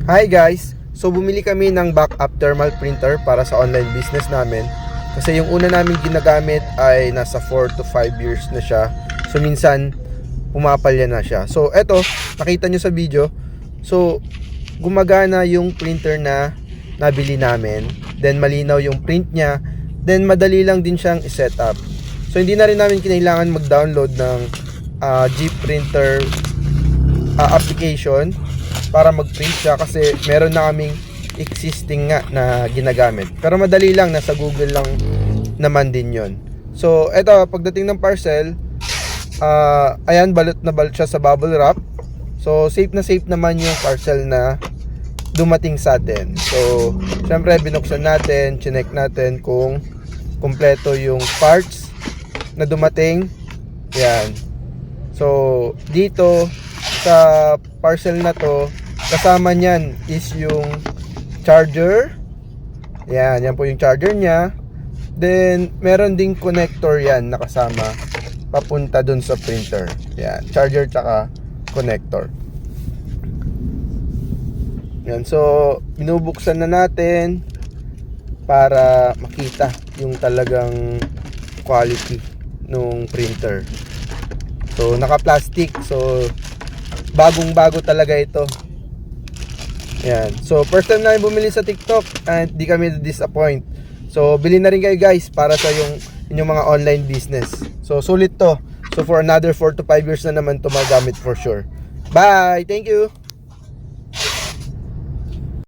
Hi guys! So bumili kami ng backup thermal printer para sa online business namin. Kasi yung una namin ginagamit ay nasa 4 to 5 years na siya. So minsan pumapalya na siya. So eto, nakita nyo sa video. So gumagana yung printer na nabili namin. Then malinaw yung print niya. Then madali lang din siyang i-set up. So hindi na rin namin kinailangan mag-download ng G-Printer application para mag-print siya kasi meron na kaming existing nga na ginagamit. Pero madali lang, nasa Google lang naman din yon. So eto, pagdating ng parcel, ayan, balot na balot siya sa bubble wrap. So safe na safe naman yung parcel na dumating sa atin. So syempre binuksan natin, chinek natin kung kumpleto yung parts na dumating. Yan. So dito sa parcel na to, kasama niyan is yung charger. Yan po yung charger niya. Then meron ding connector yan nakasama papunta dun sa printer. Yan, charger tsaka connector. Yan, so binubuksan na natin para makita yung talagang quality nung printer. So naka-plastic, so bagong-bago talaga ito. Yan. So first time namin bumili sa TikTok and di kami disappoint. So bili na rin kayo guys para sa inyong mga online business. So sulit to. So for another 4 to 5 years na naman to magamit for sure. Bye! Thank you!